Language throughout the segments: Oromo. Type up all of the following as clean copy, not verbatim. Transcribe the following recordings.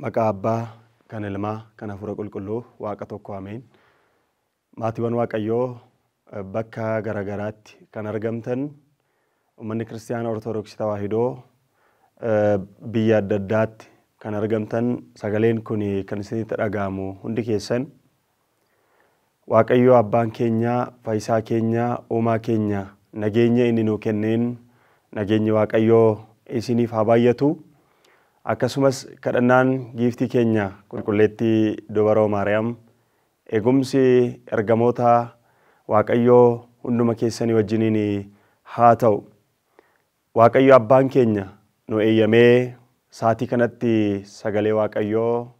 Maqaa Abbaa, kan Ilmaa, kan Hafuura Qulqulluu, Waaqa tokko ameen. Maatiiwwan Waaqayyoo bakka garagaraatti kan argamtan, uummanni Kiristaanaa Ortodoksii Tawaahidoo biyya adda addaatti kan argamtan, sagaleen kun kan isinitti dhaga'amu hundi keessan Waaqayyoo Abbaan keenya, Fayyisaa keenya, Uumaa keenya, nageenya inni nuu kenneen nageenyi Waaqayyoo isiniif haa baay'atu. Akkasumas kadhannaan giiftii keenya qulqulleettii Dubaroo Maariyaam eegumsi ergamoota Waaqayyoo hunduma keessanii wajjiniin haa ta'u. Waaqayyo Abbaan keenya nu eeyyamee saatii kanatti sagalee Waaqayyoo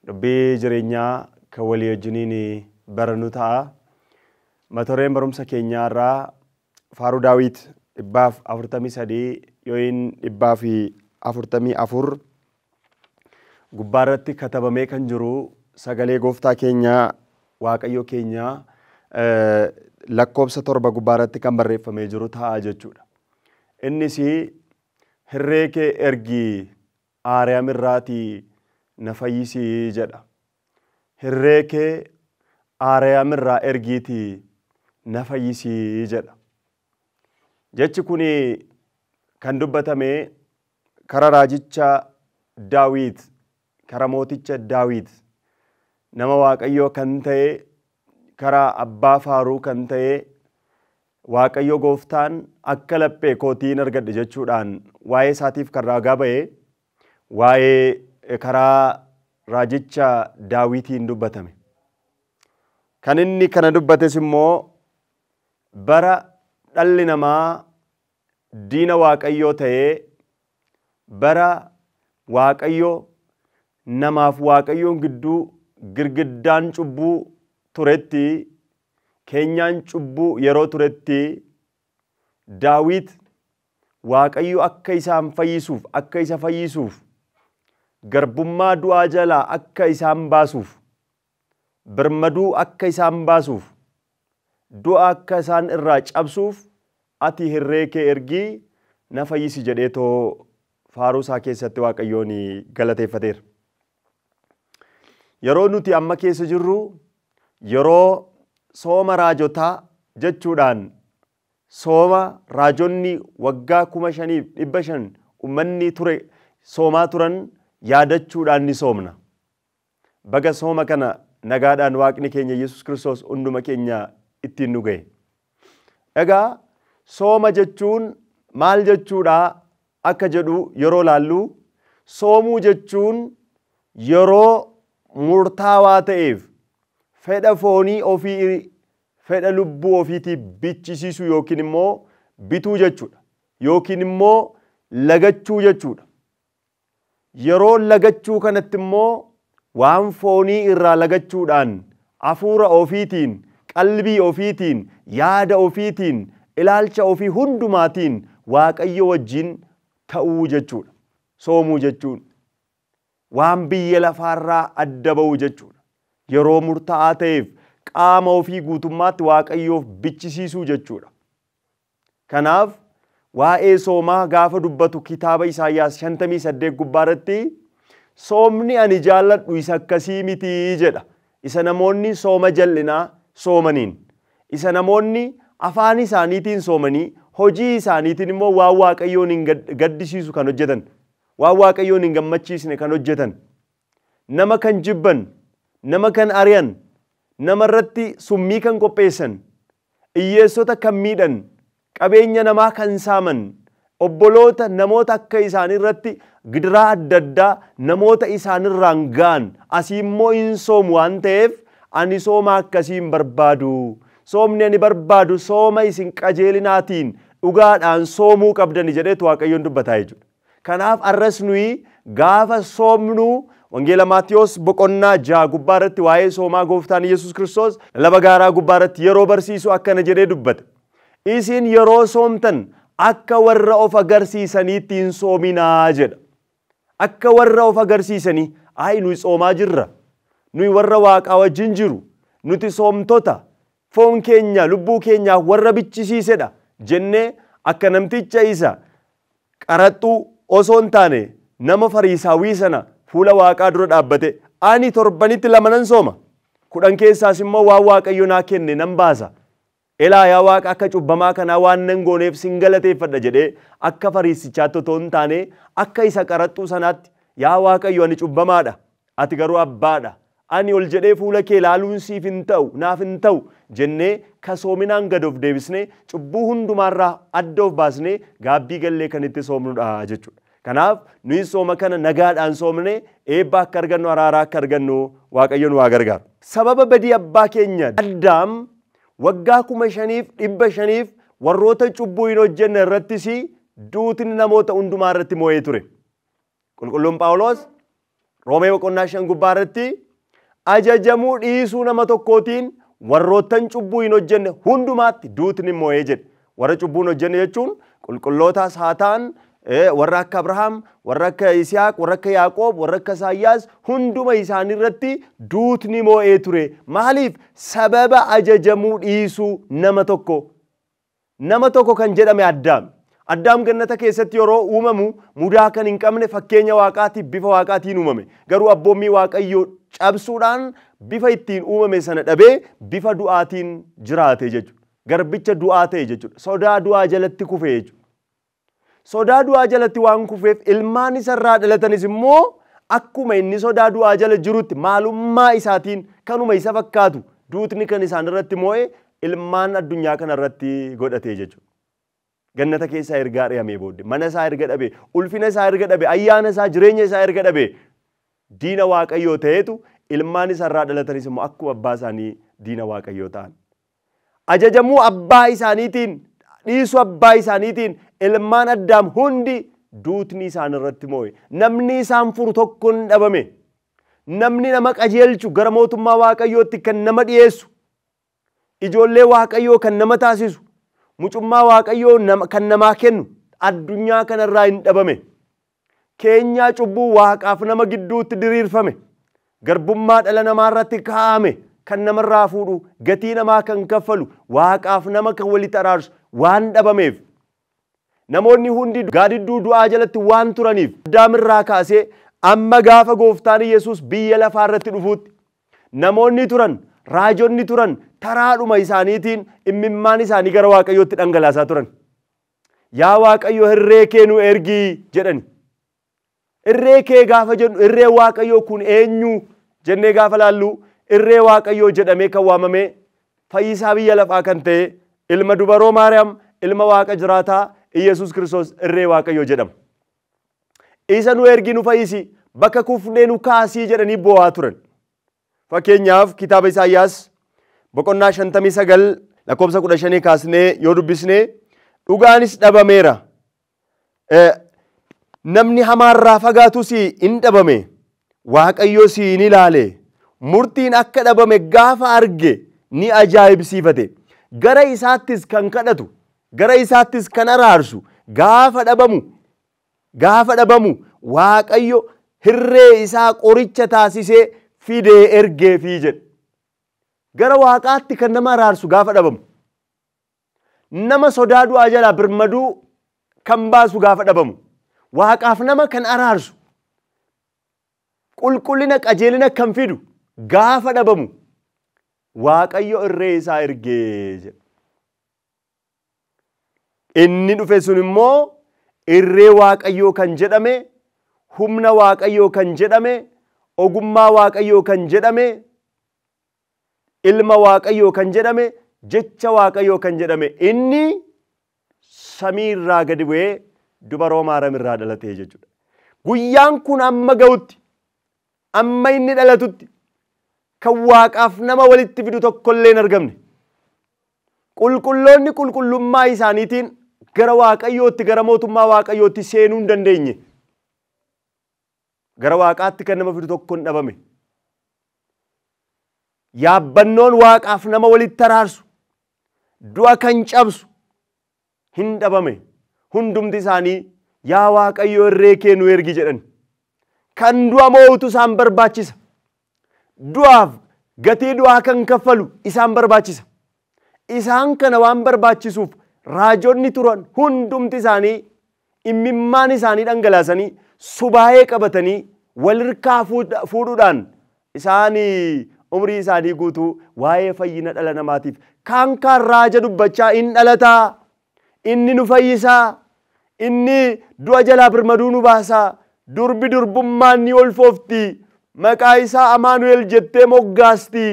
dubbii jireenyaa kan walii wajjiniin barannu ta'a. Mata dureen barumsa keenyaa irraa Faaruu Daawit 143 yookiin 144 gubbaa irratti katabamee kan jiru sagalee gooftaa keenya Waaqayyo keenya lakkoobsa 7 gubbaa irratti kan barreeffamee jiru ta'a jechuudha. Innis hirree kee ergii Aariyaam irraatii na fayyisii jedha. Hirree kee Aariyaam irraa ergiitii na fayyisii jedha. Jechi kun kan dubbatame karaa raajicha Daawit, karaa mooticha Daawit, nama Waaqayyoo kan ta'e, karaa abbaa faaruu kan ta'e, Waaqayyo gooftaan akka laphee kootiin argadhe jechuudhaan waa'ee isaatiif kan raagaa ba'e, waa'ee karaa raajicha Daawitiin dubbatame. Kan inni kana dubbates immoo bara dhalli namaa diina Waaqayyoo ta'ee, bara Waaqayyo namaaf Waaqayyoon gidduu girgiddaan cubbuu turetti, keenyaan cubbuu yeroo turetti, Daawit Waaqayyo akka isaan fayyisuuf, akka isa fayyisuuf, garbummaa du'aa jalaa akka isaan baasuuf, birmaduu akka isaan baasuuf, du'a akka isaan irraa cabsuuf, ati hirree kee ergii na fayyisi jedheetoo faaruu isaa keessatti Waaqayyoon galateeffateera. Yeroo nuti amma keessa jirru yeroo sooma raajotaa jechuudhaan sooma raajonni waggaa 5,500 uummanni ture soomaa turan yaadachuudhaan ni soomna. Baga sooma kana nagaadhaan Waaqni keenya Yesuus Kiristoos hunduma keenya ittiin nu ga'e. Egaa sooma jechuun maal jechuudha akka jedhu yeroo laallu, soomuu jechuun yeroo murtaawaa ta'eef fedha foonii ofii, fedha lubbuu ofiitii bichisiisuu yookiin immoo bituu jechuudha. Yookiin immoo lagachuu jechuudha. Yeroo lagachuu kanatti immoo waan foonii irraa lagachuudhaan hafuura ofiitiin, qalbii ofiitiin, yaada ofiitiin, ilaalcha ofii hundumaatiin Waaqayyo wajjin ta'uu jechuudha. Soomuu jechuun waan biyya lafaarraa adda ba'uu jechuudha. Yeroo murtaa'aa ta'eef qaama ofii guutummaatti Waaqayyoof bichisiisuu jechuudha. Kanaaf waa'ee soomaa gaafa dubbatu kitaaba Isaayyaas 58 gubbaa irratti soomni ani jaalladhu isa akkasii mitii jedha. Isa namoonni sooma jal'inaa soomaniin, isa namoonni afaan isaaniitiin soomanii, hojii isaaniitiin immoo waan Waaqayyoon hin gaddisiisu kan hojjetan, waan Waaqayyoon hin gammachiisne kan hojjetan, nama kan jibban, nama kan ari'an, nama irratti summii kan qopheessan, hiyyeessota kan miidhan, qabeenya namaa kan saaman, obboloota namoota akka isaanii irratti gidiraa adda addaa namoota isaanirraan ga'an, asii immoo hin soomu waan ta'eef ani sooma akkasii hin barbaadu. Soomni ani barbaadu sooma isin qajeelinaatiin dhugaadhaan soomuu qabdani jedheetu Waaqayyoon dubbataa jechuudha. Kanaaf arras nuyi gaafa soomnu Wangeela Maatiyos boqonnaa 6 gubbaa irratti waa'ee soomaa gooftaan Yesuus Kiristoos lafa gaaraa gubbaa irratti yeroo barsiisu akkana jedhee dubbate. Isin yeroo soomtan akka warra of agarsiisaniitti hin soominaa jedha. Akka warra of agarsiisanii, nuyi soomaa jirra, nuyi warra Waaqaa wajjin jiru, nuti soomtota, foon keenya lubbuu keenyaaf warra bichisiisedha jennee akka namticha isa qaraxxuu osoo hin taane nama Fariisaawii sana fuula waaqaa dura dhaabbate ani torbanitti lama nan sooma 10 keessaas immoo waan waaqayyo naa kenne nan baasa elaa yaa waaqa akka cubbamaa kanaa waan nan gooneef sin galateeffadha jedhee akka fariisichaatti otoo hin taane akka isa qaraxxuu sanaatti yaa waaqayyo ani cubbamaadha ati garuu abbaadha ani ol jedhee fuula kee ilaaluun siif hin ta'u naaf hin ta'u jennee kasoominaan gad of deebisnee cubbuu hundumaarraa adda of baasnee gaabbii gallee kan itti soomnudha jechuudha. Kanaaf nuyi sooma kana nagaadhaan soomnee eebba akka argannu araaraa akka argannu waaqayyo nu haa gargaaru. Sababa badii abbaa keenya Addaam waggaa 5,500 warroota cubbuu hin hojjenne irrattis duutni namoota hundumaa irratti mo'ee ture. Qulqulluun Phaawulos Roomee boqonnaa 5 gubbaa irratti ajajamuu dhiisuu nama tokkootiin warroottan cubbuu hin hojjenne hundumaatti duutni mo'ee jedhe. Warra cubbuu hin hojjenne jechuun qulqullootaas haa ta'an warra akka Abrahaam, warra akka Yisihaaq, warra akka Yaaqoob, warra akka Isaayyaas hunduma isaanii irratti duutni mo'ee ture. Maaliif? Sababa ajajamuu dhiisuu nama tokko kan jedhame Addaam. Addaam gannata keessatti yeroo uumamu mudaa kan hin qabne fakkeenya waaqaatiif bifa waaqaatiin uumame. Garuu abboommii waaqayyoo cabsuudhaan bifa ittiin uumame sana dhabee bifa du'aatiin jiraate jechuudha. Garbicha du'aa ta'e jechuudha. Sodaa du'aa jalatti kufe jechuudha. Sodaa du'aa jalatti waan kufeef ilmaan isarraa dhalatanis immoo akkuma inni sodaa du'aa jala jirutti maalummaa isaatiin kanuma isa fakkaatu duutni kan isaan irratti mo'e ilmaan addunyaa kana irratti godhate jechuudha. Gannata keessaa erga ari'amee booddee mana isaa erga dhabe ulfina isaa erga dhabe ayyaana isaa jireenya isaa erga dhabe diina waaqayyoo ta'etu ilmaan isarraa dhalatanis immoo akkuma abbaa isaanii diina waaqayyoo ta'an. Ajajamuu abbaa isaaniitiin dhiisuu abbaa isaaniitiin ilmaan Addaam hundi duutni isaan irratti mo'e. Namni isaan furu tokko hin dhabame. Namni nama qajeelchu gara mootummaa waaqayyootti kan nama dhiyeessu ijoollee waaqayyoo kan nama taasisu mucummaa waaqayyoo kan namaa kennu addunyaa kanarraa hin dhabame. Keenyaa cubbuu waaqaaf nama gidduutti diriirfame garbummaa dhala namaa irratti kaa'ame kan namarraa fuudhu gatii namaa kan kaffalu waaqaaf nama kan walitti araarsu waan dhabameef namoonni hundi gaadidduu du'aa jalatti waan turaniif Addaamirraa kaasee amma gaafa gooftaan Yesuus biyya lafaa irratti dhufuutti namoonni turan raajonni turan taraadhuma isaaniitiin immimmaan isaanii gara waaqayyootti dhangalaasaa turan. Yaa waaqayyo hirree kee nu ergii jedhani. Irree kee gaafa jennu irree waaqayyoo kun eenyu jennee gaafa laallu irree waaqayyoo jedhamee kan waamame fayyisaa biyya lafaa kan ta'e ilma dubaroo Maariyaam ilma waaqa jiraataa Iyesuus Kiristoos irree waaqayyoo jedhama. Isa nu ergi nu fayyisi bakka kufnee nu kaasii jedhanii boo'aa turan. Fakkeenyaaf kitaaba Isaayyaas boqonnaa 59 lakkoofsa 15 kaasnee yoo dubbisne dhugaanis dhabameera. Namni hamaarraa fagaatus hin dhabame. Waaqayyo si hin ilaale. Murtiin akka dhabame gaafa arge ni ajaa'ibsiifate. Gara isaattis kan kadhatu, gara isaattis kan araarsu gaafa dhabamu Waaqayyo hirree isaa qoricha taasisee fidee ergeefii jedhe. Gara waaqaatti kan nama araarsu gaafa dhabamu. Nama sodaa du'aa jalaa birmaduu kan baasu gaafa dhabamu. Waaqaaf nama kan araarsu. Qulqullina qajeelina kan fidu gaafa dhabamu. Waaqayyo irree isaa ergee jedhe. Inni dhufe sun immoo irree waaqayyoo kan jedhame, humna waaqayyoo kan jedhame, ogummaa waaqayyoo kan jedhame, ilma waaqayyoo kan jedhame, jecha waaqayyoo kan jedhame inni samii irraa gadi bu'ee dubaroo Maariyaam irraa dhalatee jechuudha. Guyyaan kun amma ga'utti, amma inni dhalatutti kan waaqaaf nama walitti fidu tokkollee hin argamne. Qulqulloonni qulqullummaa isaaniitiin gara waaqayyootti, gara mootummaa waaqayyootti seenuu hin dandeenye. Gara waaqaatti kan nama fidu tokko hin dhabame. Yaabbannoon waaqaaf nama walitti araarsu, du'a kan cabsu hin dhabame. Hundumti isaanii yaa waaqayyo irree kee nu ergi jedhan. Kan du'a moo'utu isaan barbaachisa. Du'aaf gatii du'aa kan kaffalu isaan barbaachisa. Isaan kana waan barbaachisuuf raajonni turan hundumti isaanii imimmaan isaanii dhangalaasanii subaayee qabatanii walirkaa fuudhuudhaan isaanii umrii isaanii guutuu waa'ee fayyina dhala namaatiif kaan raaja dubbachaa in dhalataa, inni nu fayyisaa, inni du'a jalaa birmaduu nu baasaa, durbi durbummaan ni ulfoofti, maqaa isaa Amaanu'el jettee moggaasti,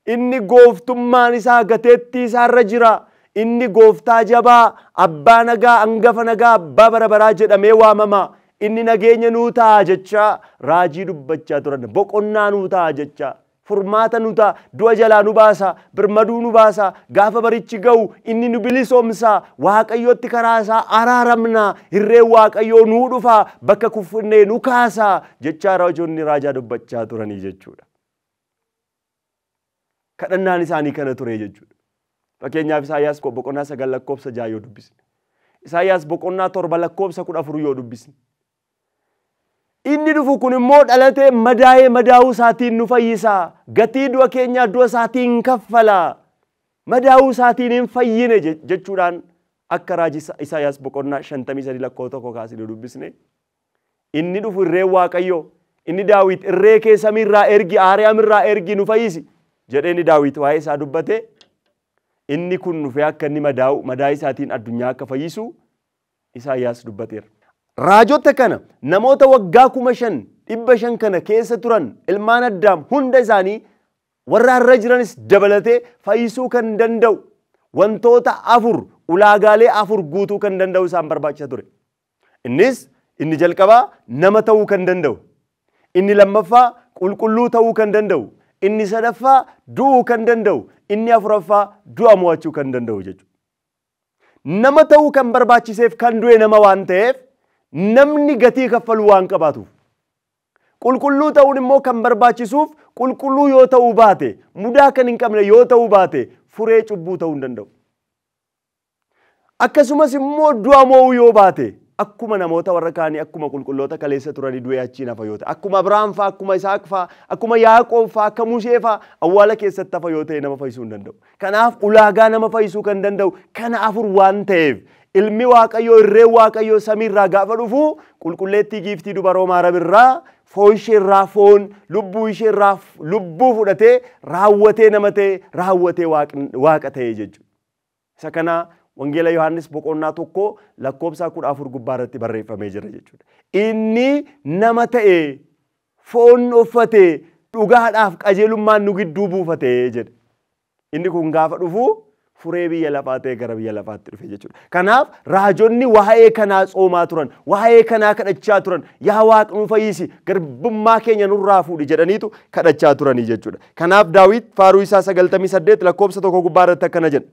inni gooftummaan isaa gateettii isaarra jira, inni gooftaa jabaa, abbaa nagaa, hangafa nagaa, abbaa bara baraa jedhamee waamama, inni nageenya nuu ta'a jecha raajii dubbachaa turan, boqonnaa nuu ta'a jecha furmaata nuu ta'a, du'a jalaa nu baasa, birmaduu nu baasa, gaafa barichi ga'u inni nu bilisoomsa, waaqayyotti karaa isaa araaramna, hirreen waaqayyoo nuu dhufa, bakka kufnee nu kaasa jechaa raajoonni raajaa dubbachaa turanii jechuudha. Kadhannaan isaanii kana ture jechuudha. Fakkeenyaaf Isaayyaas boqonnaa 9 lakkoofsa 6 yoo dubbisne, Isaayyaas boqonnaa 7 lakkoofsa 14 yoo dubbisne, inni dhufu kun immoo dhalatee madaa'ee madaa'uu isaatiin nu fayyisa, gatii du'a keenyaa du'a isaatiin kaffala, madaa'uu isaatiin hin fayyine jechuudhaan akka raajii Isaayyaas boqonnaa 53 lakkoofsa 1 kaasee dubbisne, inni dhufu irree waaqayyoo, inni Daawit irree kee samiirraa ergi, Aariyaamirraa ergi nu fayyisi jedhee inni Daawit waa'ee isaa dubbate, inni kun dhufee akka inni madaa'u, madaa isaatiin addunyaa akka fayyisu Isaayyaas dubbateera. Raajota kana namoota waggaa 5,500 kana keessa turan ilmaan Addaam hunda isaanii warra har'a jiranis dabalatee fayyisuu kan danda'u wantoota 4 ulaagaalee 4 guutuu kan danda'u isaan barbaachisa ture. Innis inni jalqabaa nama ta'uu kan danda'u, inni lammaffaa qulqulluu ta'uu kan danda'u, inni sadaffaa du'uu kan danda'u, inni afuraffaa du'a mo'achuu kan danda'u jechuudha. Nama ta'uu kan barbaachiseef kan du'e nama waan ta'eef namni gatii kaffalu waan qabaatuuf, qulqulluu ta'uun immoo kan barbaachisuuf qulqulluu yoo ta'uu baate, mudaa kan hin qabne yoo ta'uu baate furee cubbuu ta'uu hin danda'u. Akkasumas immoo du'a mo'uu yoo baate akkuma namoota warra kaanii akkuma qulqulloota kaleessa turanii du'ee achiin hafa yoo ta'e, akkuma Abrahaam fa'aa, akkuma Isaaq fa'aa, akkuma Yaaqoob fa'aa, akka Musee fa'aa awwaala keessatti hafa yoo ta'e nama fayyisuu hin danda'u. Kanaaf ulaagaa nama fayyisuu kan danda'u kana 4 waan ta'eef ilmi waaqayyoo, irreen waaqayyoo samiirraa gaafa dhufu qulqulleettii giiftii dubaroo maarabirraa foon isheerraa foon, lubbuu isheerraa lubbuu fudhatee raawwatee nama ta'e, raawwatee waaqa ta'e jechuudha. Isa kana Wangeela Yohaannis boqonnaa 1 lakkoofsa 14 gubbaa irratti barreeffamee jira jechuudha. Inni nama ta'e, foon uffatee, dhugaadhaaf qajeelummaan nu gidduu buufatee jedhe. Inni kun gaafa dhufu furee biyya lafaa ta'e gara biyya lafaatti dhufe jechuudha. Kanaaf raajonni waa'ee kanaa tsoomaa turan, waa'ee kanaa kadhachaa turan, yaa Waaqa nu fayyisi, garbummaa keenya nurraa fuudhi jedhaniitu kadhachaa turanii jechuudha. Kanaaf Daawit faaruu isaa 98 lakkoofsa 1 gubbaa irratti akkana jedha.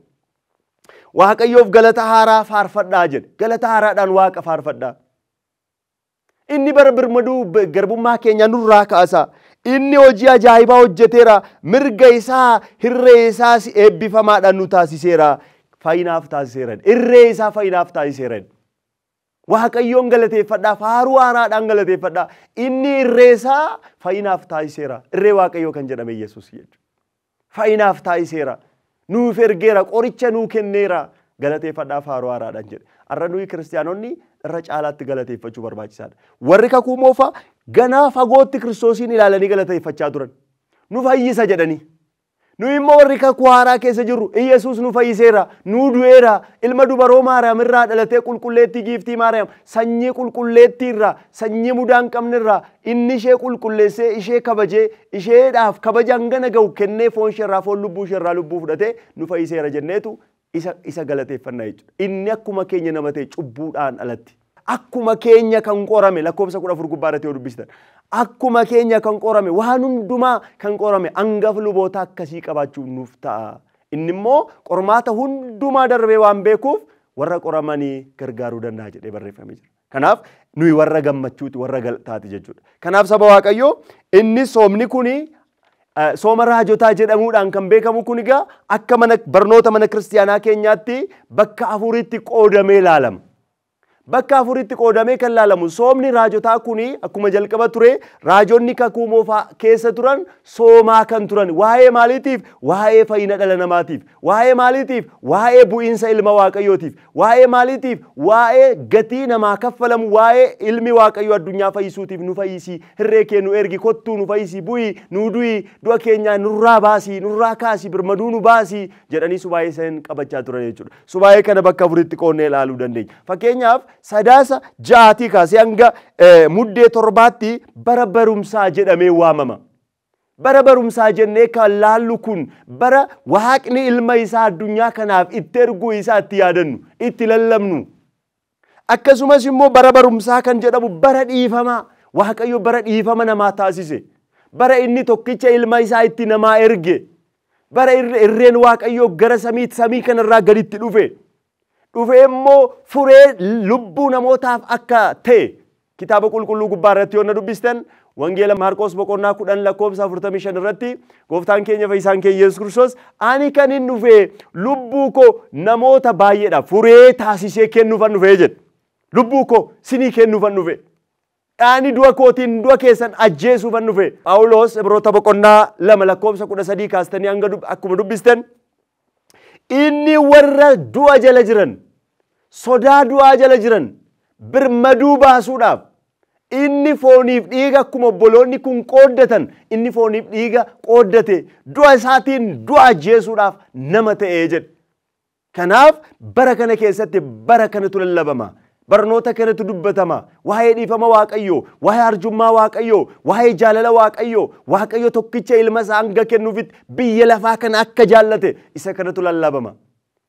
Waaqayyoof galata haaraa faarfadhaa jedhe. Galata haaraadhaan Waaqa faarfadhaa. Inni bara birmaduu garbummaa keenya nurraa kaasa. Inni hojii ajaa'ibaa hojjeteera. Mirga isaa, hirree isaas eebbifamaadhaan nu taasiseera. Fayyinaaf taasiseera. Irree isaa fayyinaaf taasiseera. Waaqayyoon galateeffadhaa, faaruu haaraadhaan galateeffadhaa. Inni irree isaa fayyinaaf taasiseera. Irree Waaqayyoo kan jedhame Yesuus jechuudha. Fayyinaaf taasiseera. Nuuf ergeera, qoricha nuu kenneera. Galateeffadhaa faaruu haaraadhaan jedhe. Har'a nuyi kiristaanonni irra caalaatti galateeffachuu barbaachisaadha. Warri kakuu moofaa ganaa fagootti Kiristoosiin ilaalanii galateeffachaa turan. Nu fayyisa jedhanii. Nu immoo warri kakuu haaraa keessa jirru Yesuus nu fayyiseera, nu du'eera, ilma dubaroo Maariyaam irraa dhalatee qulqulleettii giiftii Maariyaam, sanyii qulqulleettii irraa, sanyii mudaa hin qabne irraa inni ishee qulqulleessee, ishee kabajee, isheedhaaf kabaja hangana ga'u kennee foon isheerraa foon lubbuu isheerraa lubbuu fudhatee nu fayyiseera jenneetu isa galateeffannaa jechuudha. Inni akkuma keenya nama ta'e cubbuudhaan alatti. Akkuma keenya kan qorame lakkoofsa 14 gubbaa irratti yoo dubbistan. Akkuma keenya kan qorame waan hundumaa kan qorame hangafa luboota akkasii qabaachuuf nuuf ta'a. Inni immoo qormaata hundumaa darbee waan beekuuf warra qoramanii gargaaruu danda'a jedhee barreeffamee jira. Kanaaf nuyi warra gammachuuti, warra galataati jechuudha. Kanaaf saba Waaqayyoo inni soomni kuni sooma raajotaa jedhamuudhaan kan beekamu kun egaa akka barnoota mana kiristaanaa keenyaatti bakka afuritti qoodamee ilaalama. bakka afuritti qoodamee kan laalamu soomni raajotaa kuni akkuma jalqaba ture raajonni kakuu moofaa keessa turan soomaa kan turan waa'ee maaliitiif waa'ee fayyina dhala namaatiif waa'ee maaliitiif waa'ee bu'iinsa ilma waaqayyootiif waa'ee maaliitiif waa'ee gatii namaa kaffalamu waa'ee ilmi waaqayyoo addunyaa fayyisuutiif nu fayyisi hirree kee nu ergi kottuu nu fayyisi bu'ii nu du'i du'a keenyaa nurraa baasii nurraa kaasii birmaduu nu baasii jedhanii subaayee san qabachaa turan jechuudha. Subaayee kana bakka afuritti qoonnee ilaaluu dandeenya. Fakkeenyaaf sadaasa ja'aatii kaasee hanga muddee torbaatti bara barumsaa jedhamee waamama. Bara barumsaa jennee kan laallu kun bara waaqni ilma isaa addunyaa kanaaf itti erguu isaa itti yaadannu itti lallabnu. Akkasumas immoo bara barumsaa kan jedhamu bara dhiifamaa waaqayyo bara dhiifama namaa taasise. Bara inni tokkicha ilma isaa itti namaa erge. Bara irreen waaqayyo gara samii kanarraa gaditti dhufe. Dhufe immoo furee lubbuu namootaaf akka ta'e kitaaba qulqulluu gubbaa irratti yoo dubbistan wangeela Maarqos boqonnaa 10 lakkoofsa 45 irratti gooftaan keenya fayyisaan keenya Yesuus Kiristoos ani kan hin dhufe lubbuu koo namoota baay'eedhaaf furee taasisee kennuufan dhufe jedhe. Lubbuu koo sinii kennuufan dhufe. Ani du'a kootiin du'a keessan ajjeesuufan dhufe. Phaawulos Ibroota boqonnaa 2 lakkoofsa 13 kaastanii hanga akkuma dubbistan inni warra du'a jala jiran sodaa du'aa jala jiran birmaduu baasuudhaaf inni fooniif dhiiga akkuma obboloonni kun qooddatan inni fooniif dhiiga qooddate du'a isaatiin du'a ajjeesuudhaaf nama ta'ee jedhe. Kanaaf bara kana keessatti bara kanatu lallabama. Barnoota kanatu dubbatama. Waa'ee dhiifama waaqayyoo, waa'ee arjummaa waaqayyoo, waa'ee jaalala waaqayyoo, waaqayyo tokkicha ilma isaa hanga kennuufitti biyya lafaa kana akka jaallate isa kanatu lallabama.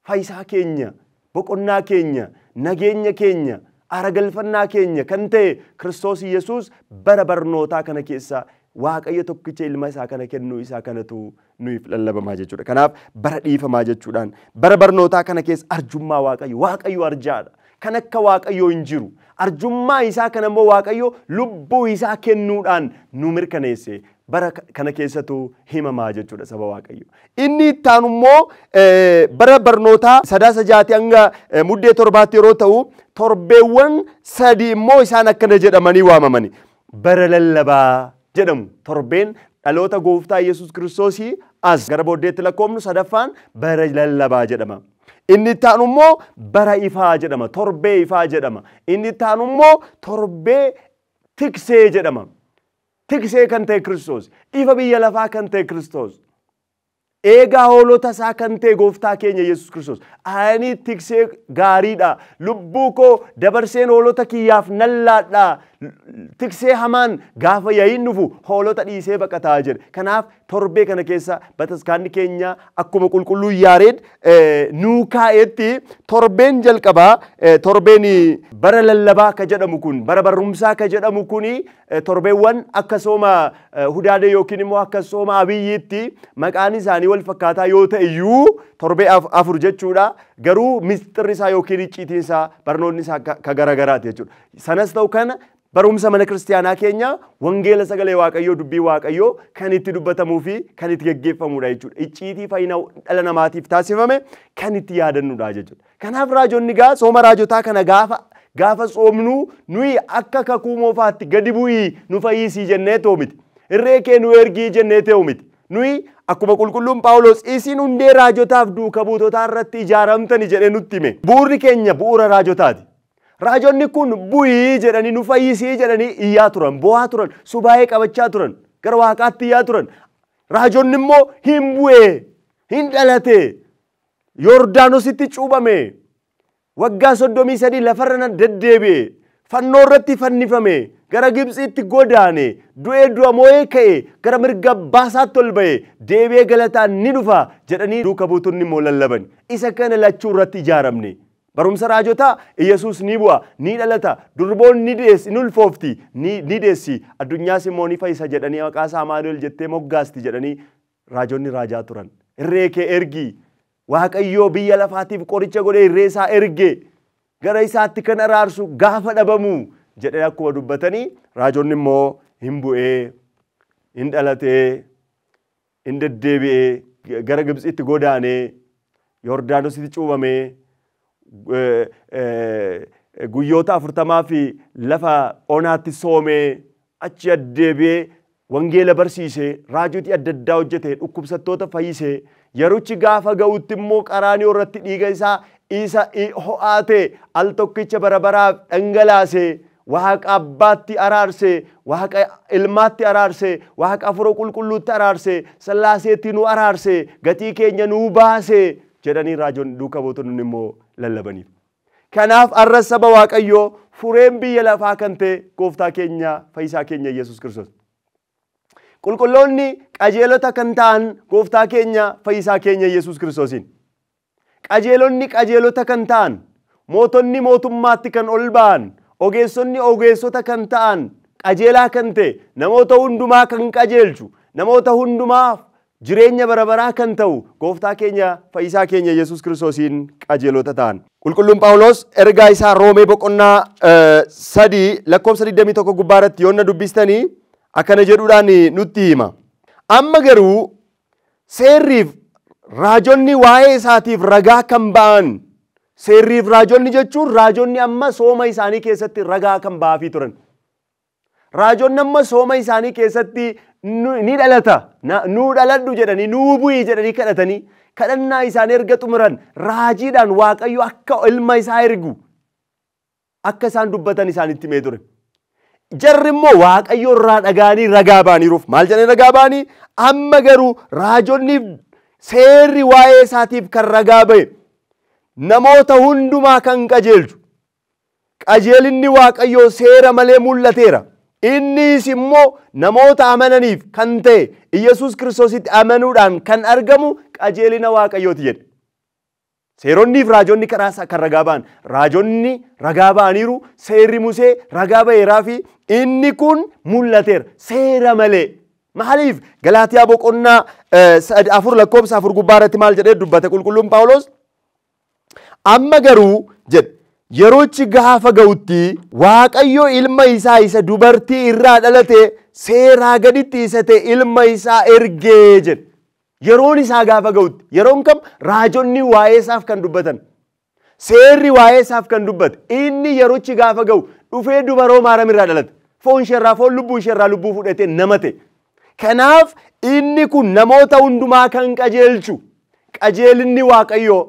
Fayyisaa keenya, boqonnaa keenya, nageenya keenya, aragalfannaa keenya kan ta'e Kiristoos Yesuus bara barnootaa kana keessa waaqayyo tokkicha ilma isaa kana kennuu isaa kanatu nuuf lallabamaa jechuudha. Kanaaf bara dhiifamaa jechuudhaan bara barnootaa kana keessa arjummaa waaqayyo arjaadha. Kan akka waaqayyoo hin jiru. Arjummaa isaa kana immoo waaqayyo lubbuu isaa kennuudhaan nu mirkaneesse. Bara kana keessatu himamaa jechuudha saba waaqayyo. Inni itti aanu immoo bara barnootaa sadaasa ja'aatii hanga muddee torbaatti yeroo ta'u torbeewwan sadi immoo isaan akkana jedhamanii waamamani. Bara lallabaa jedhamu. Torbeen dhaloota gooftaa Yesuus Kiristoosii as gara booddeetti lakkoofnu sadaffaan bara lallabaa jedhama. Inni itti aanu immoo bara ifaa jedhama. Torbee ifaa jedhama. Inni itti aanu immoo torbee tiksee jedhama. Tiksee kan ta'e Kiristoos. Ifa biyya lafaa kan ta'e Kiristoos. Eegaa hoolota isaa kan ta'e gooftaa keenya Yesuus Kiristoos. Ani tiksee gaariidha. Lubbuu koo dabarseen hoolota kiyyaaf nan laadha. Tiksee hamaan gaafa ya'iin dhufu hoolota dhiisee baqataa jedhe. Kanaaf torbee kana keessa bataskaanni keenya akkuma qulqulluu Yaareed nuu kaa'etti torbeen jalqabaa torbeen bara lallabaa ka jedhamu kun bara barumsaa ka jedhamu kuni torbeewwan akka sooma hudaadee yookiin immoo akka sooma abiyyiitti maqaan isaanii wal fakkaataa yoo ta'e iyyuu torbee afur jechuudha. Garuu misxirri isaa yookiin icciitiin isaa barnoonni isaa ka garagaraati jechuudha. Sanas ta'u kana barumsa mana kiristaanaa keenya wangeela sagalee waaqayyoo dubbii waaqayyoo kan itti dubbatamuu fi kan itti gaggeeffamudha jechuudha. Icciitii fayyina dhala namaatiif taasifame kan itti yaadannudha jechuudha. Kanaaf raajonni sooma raajotaa kana gaafa soomnu nuyi akka kakuu moofaatti gadi bu'ii nu fayyisii jennee ta'u miti. Irree kee nu ergii jennee ta'u miti. Nuyi akkuma qulqulluun Phaawulos isin hundee raajotaaf duuka buutotaa irratti ijaaramtani jedhee nutti hime. Bu'uurri keenya bu'uura raajotaati. Raajonni kun bu'ii jedhanii nu fayyisii jedhanii iyyaa turan, bo'aa turan, subaayee qabachaa turan, gara waaqaatti iyyaa turan. Raajonni immoo hin bu'ee, hin dhalate, Yordaanositti cuubame, waggaa 33 lafarra deddeebi'e, fannoo irratti fannifame, gara Gibxiitti godaane, du'ee du'a moo'ee ka'e, gara mirga baasaatti ol ba'e, deebi'ee galataan ni dhufa jedhanii duuka buutonni immoo lallaban. Isa kana lachuu irratti ijaaramne. Barumsa raajotaa Yesuus ni bu'a, ni dhalata, durboon ni deessi, ni ulfoofti, ni deessi, addunyaas immoo ni fayyisa jedhanii maqaa isaa Amaanu'el jettee moggaasti jedhanii raajonni raajaa turan. Irree kee ergi, Waaqayyoo biyya lafaatiif qoricha godhee irree isaa erge, gara isaatti kan araarsu gaafa dhabamu jedhanii akkuma dubbatanii raajonni immoo hin bu'ee, hin dhalatee, hin deddeebi'ee, gara Gibxiitti godaanee, Yordaanositti cuubamee, guyyoota 40 fi lafa onaatti soomee achi addeebi'ee wangeela barsiisee raajotii adda addaa hojjetee dhukkubsattoota fayyisee yerochi gaafa ga'utti immoo qaraaniyo irratti dhiiga isaa isa ho'aate al tokkicha bara baraaf dhangalaasee Waaqa abbaatti araarsee Waaqa ilmaatti araarsee Waaqa Hafuura Qulqulluutti araarsee Sillaaseetti nu araarsee gatii keenya nu baasee jedhanii raajoonni duukaa buutonni immoo lallabaniif. Kanaaf arra saba Waaqayyoo fureen biyya lafaa kan ta'e gooftaa keenya fayyisaa keenya Yesuus Kiristoos. Qulqulloonni qajeelota kan ta'an gooftaa keenya fayyisaa keenya Yesuus Kiristoosiin. Qajeelonni qajeelota kan ta'an mootonni mootummaatti kan ol ba'an ogeessonni ogeessota kan ta'an qajeelaa kan ta'e namoota hundumaa kan qajeelchu namoota hundumaaf jireenya bara baraa kan ta'u gooftaa keenya fayyisaa keenya Yesuus Kiristoosiin qajeelota ta'an. Qulqulluun Phaawulos ergaa isaa Roomee boqonnaa 3 lakkoofsa 21 gubbaarratti yoonna dubbistanii akkana jedhuudhaan nutti hima. Amma garuu seerriif raajonni waa'ee isaatiif ragaa kan ba'an seerriif raajonni jechuun raajonni amma sooma isaanii keessatti ragaa kan ba'aafii turan. Raajonni amma sooma isaanii keessatti ni dhalata nuu dhaladhu jedhanii nuu bu'ii jedhanii kadhatanii kadhannaa isaanii erga xumuran raajiidhaan Waaqayyo akka ilma isaa ergu akka isaan dubbatan isaanitti himee ture. Jarri immoo Waaqayyo irraa dhagaanii ragaa ba'aniiruuf maal jedhanii ragaa ba'anii amma garuu raajonni seerri waa'ee isaatiif kan ragaa ba'e namoota hundumaa kan qajeelchu qajeelinni Waaqayyoo seera malee mul'ateera. Innis immoo namoota amananiif kan ta'e Yesuus Kiristoositti amanuudhaan kan argamu qajeelina Waaqayyooti jedhe. Seeronni fi raajonni karaa kan ragaa ba'an raajonni ragaa ba'aniiru seerri Musee ragaa ba'eeraa fi inni kun mul'ateera seera malee. Maaliif Galaatiyaa boqonnaa 4 lakkoofsa 4 gubbaarratti maal jedhee dubbate qulqulluun Phaawulos amma garuu jedhe yeroochi gaafa ga'utti Waaqayyo ilma isaa isa dubartii irraa dhalate seeraa gaditti isa ta'e ilma isaa ergee jedhe. Yeroon isaa gaafa ga'utti yeroon kam raajonni waa'ee isaaf kan dubbatan seerri waa'ee isaaf kan dubbate inni yeroochi gaafa ga'u dhufee dubaroo Maariyaam irraa dhalate foon isheerraa foon lubbuu isheerraa lubbuu fudhatee nama ta'e. Kanaaf inni kun namoota hundumaa kan qajeelchu qajeelinni Waaqayyoo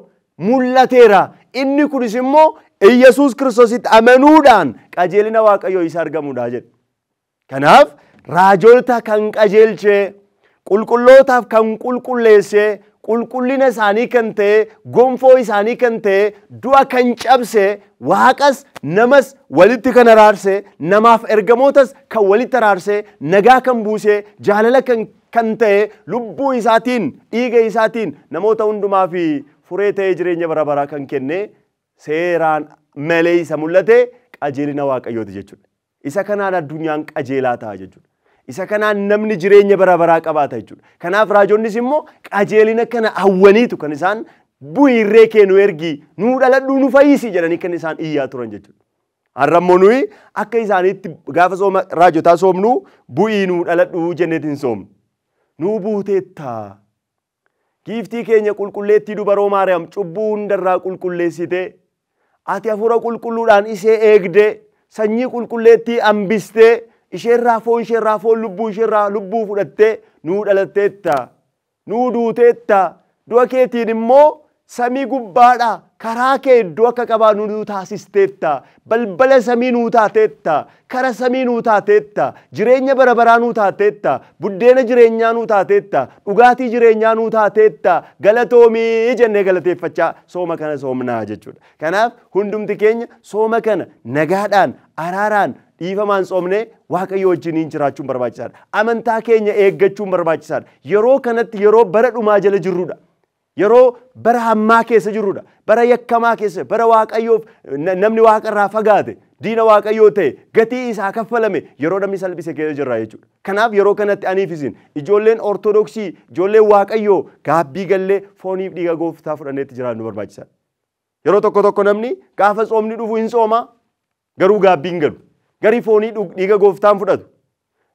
mul'ateera. Inni kunis immoo Yesuus Kiristoositti amanuudhaan qajeelina Waaqayyoo isa argamuudha jedhe. Kanaaf raajota kan qajeelchee qulqullootaaf kan qulqulleessee qulqullina isaanii kan ta'e gonfoo isaanii kan ta'e du'a kan cabse Waaqas namas walitti kan araarse namaaf ergamootas kan walitti araarse nagaa kan buuse jaalala kan ta'e lubbuu isaatiin dhiiga isaatiin namoota hundumaa fi furee ta'ee jireenya bara baraa kan kenne seeraan malee isa mul'ate qajeelina Waaqayyooti jechuudha. Isa kanaan addunyaan qajeelaa ta'a jechuudha. Isa kanaan namni jireenya bara baraa qabaata jechuudha. Kanaaf raajonnis immoo qajeelina kana hawwaniitu kan isaan bu'irree kee nu ergi nu dhaladhu nu fayyisi jedhanii kan isaan iyyaa turan jechuudha. Har'ammoo nuyi akka isaaniitti gaafa sooma raajotaa soomnu bu'ii nu dhaladhu jenneetiin soomnu. Nu buuteetta. Giiftii keenya qulqulleettii dubaroo Maariyaam cubbuu hundarraa qulqulleessite ati hafuura qulqulluudhaan ishee eegde sanyii qulqulleettii hambiste isheerraa foon lubbuu isheerraa lubbuu fudhatte nuu dhalatteetta nuu duuteetta du'a keetiin immoo samii gubbaadha karaa kee iddoo akka qabaa nuu taasisteetta balbala samii nuu taateetta kara samii nuu taateetta jireenya bara baraa nuu taateetta buddeena jireenyaa nuu taateetta dhugaatii jireenyaa nuu taateetta galatoomii jennee galateeffachaa sooma kana soomnaa jechuudha. Kanaaf hundumti keenya sooma kana nagaadhaan araaraan dhiifamaan soomnee Waaqayyo wajjiniin jiraachuun barbaachisaadha. Amantaa keenya eeggachuun barbaachisaadha. Yeroo kanatti yeroo bara dhumaa jala jirrudha. Yeroo bara hammaa keessa jirrudha. Bara yakkamaa keessa bara Waaqayyoof namni Waaqarraa fagaate diina Waaqayyoo ta'e gatii isaa kaffalame yeroo namni salphise keessa jirra jechuudha. Kanaaf yeroo kanatti aniif isin ijoolleen Ortodoksii ijoolleen Waaqayyoo gaabbii gallee fooniif dhiiga gooftaa fudhanneetti jiraannu barbaachisaadha. Yeroo tokko namni gaafa soomni dhufu hin sooma garuu gaabbii hin galu. Garii foonii dhiiga gooftaan fudhatu.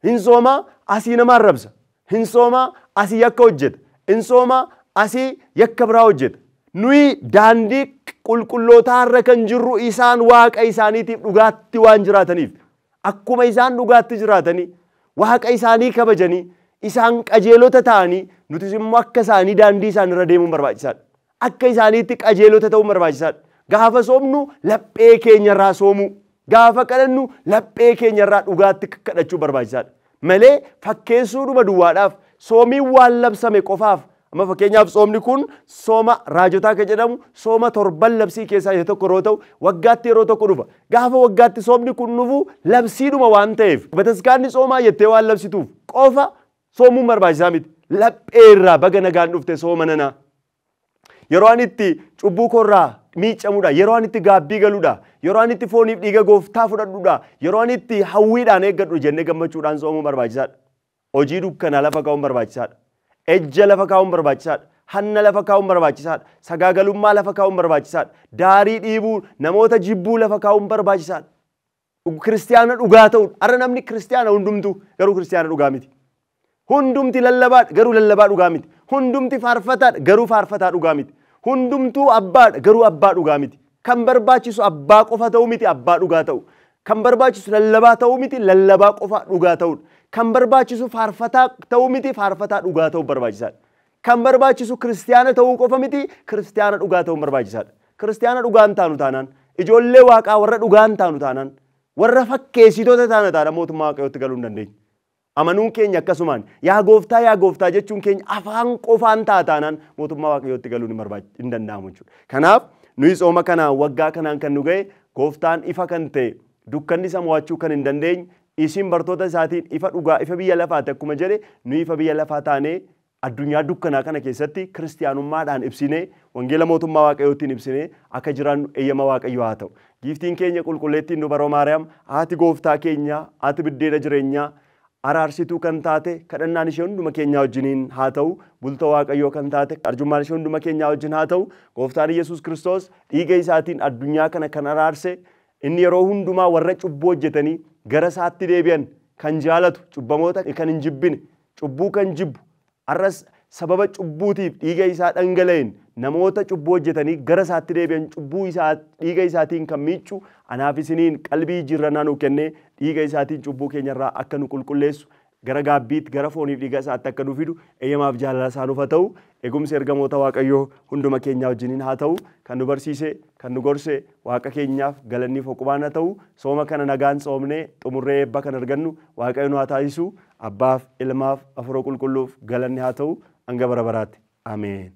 Hin sooma asii nama arrabsa. Hin sooma asii yakka hojjeta. Hin sooma asii yakka biraa hojjeta. nuyi daandii qulqullootaa irra kan jirru isaan waaqa isaaniitiif dhugaatti waan jiraataniif akkuma isaan dhugaatti jiraatanii waaqa isaanii kabajanii isaan qajeelota ta'anii nutis immoo akka isaanii daandii isaan irra deemuun barbaachisaadha. Akka isaaniitti qajeelota ta'uun barbaachisaadha. Gaafa soomnu laphee keenyarraa soomuu, gaafa kadhannu laphee keenyarraa dhugaatti kadhachuu barbaachisaadha. Malee fakkeessuudhuma duwwaadhaaf soomiin waan labsame qofaaf amma fakkeenyaaf soomni kun sooma raajotaa kan jedhamu sooma torban labsii keessaa isa tokko yeroo ta'u waggaatti yeroo tokko dhufa. Gaafa waggaatti soomni kun dhufu labsiidhuma waan ta'eef bataskaanni soomaa jettee waan labsituuf qofa soomuun barbaachisaa miti. Lapheerraa baga nagaan dhufte sooma nanaa. Yeroo ani itti cubbuu korraa miicamuudha, yeroo ani itti gaabbii galuudha, yeroo ani itti fooniif dhiiga gooftaa fudhadhuudha, yeroo ani itti hawwiidhaan eeggadhu jennee gammachuudhaan soomuun barbaachisaadha. Hojii dukkanaa lafa kaa'uun barbaachisaadha. Ejja lafa kaa'uun barbaachisaadha. Hanna lafa kaa'uun barbaachisaadha. Sagaagalummaa lafa kaa'uun barbaachisaadha. Daarii dhiibuu, namoota jibbuu lafa kaa'uun barbaachisaadha. Kiristiyaana dhugaa ta'uudha. Har'a namni kiristiyaana hundumtu garuu kiristiyaana dhugaa miti. Hundumti lallabaadha garuu lallabaa dhugaa miti. Hundumti faarfataadha garuu faarfataa dhugaa miti. Hundumtuu abbaadha garuu abbaa dhugaa miti. Kan barbaachisu abbaa qofa ta'uu miti abbaa dhugaa ta'u. Kan barbaachisu lallabaa ta'uu miti lallabaa qofa dhugaa ta'udha. Kan barbaachisu faarfataa ta'uu miti faarfataa dhugaa ta'uu barbaachisaadha. Kan barbaachisu kiristiyaana ta'uu qofa miti kiristiyaana dhugaa ta'uu barbaachisaadha. Kiristiyaana dhugaan taanu taanaan ijoollee waaqaa warra dhugaan taanu taanaan warra fakkeessitoota taana mootummaa waaqayyootti galuu hin dandeenye. Amanuun keenya akkasumaan yaa gooftaa jechuun keenya afaan qofaan taataanaan mootummaa waaqayyootti galuun hin danda'amu jechuudha. Kanaaf nuyi sooma kanaan waggaa kanaan kan nu ga'e gooftaan ifa kan ta'e dukkanni isa mo'achuu kan hin dandeenye isin bartoota isaatiin ifa dhugaa ifa biyya lafaati akkuma jedhe nuyi ifa biyya lafaa taanee addunyaa dukkanaa kana keessatti kiristiyaanummaadhaan ibsinee wangeela mootummaa waaqayyootiin ibsinee akka jiraannu eeyyama waaqayyoo haa ta'u. Giiftiin keenya qulqulleettiin dubaroo Maariyaam haati gooftaa keenyaa haati biddeena jireenyaa araarsituu kan taate kadhannaan ishee hunduma keenyaa wajjiniin haa ta'u bultoo waaqayyoo kan taate arjummaan ishee hunduma keenyaa wajjin haa ta'u gooftaan Yesuus Kiristoos dhiiga isaatiin addunyaa kana kan araarse inni yeroo hundumaa warra cubbuu hojjetanii gara isaatti deebi'an kan jaalatu cubbamoota kan hin jibbine cubbuu kan jibbu arras sababa cubbuutiif dhiiga isaa dhangala'een namoota cubbuu hojjetanii gara isaatti deebi'an cubbuu isaa dhiiga isaatiin kan miiccu anaaf isiniin qalbii jirranaa nu kennee dhiiga isaatiin cubbuu keenyarraa akka nu qulqulleessu gara gaabbiitti gara fooniif dhiiga isaatti akka nu fidu eeyyamaaf jaalala isaa nuuf haa ta'u eegumsi ergamoota waaqayyoo hunduma keenyaa wajjiniin haa ta'u kan nu barsiise kan nu gorse waaqa keenyaaf galanni foqubaan haa ta'u sooma kana nagaan soomnee xumurree eebba kan argannu waaqayyo nu haa taasisu abbaaf ilmaaf hafuura qulqulluuf galanni haa ta'u hanga bara baraatti ameen.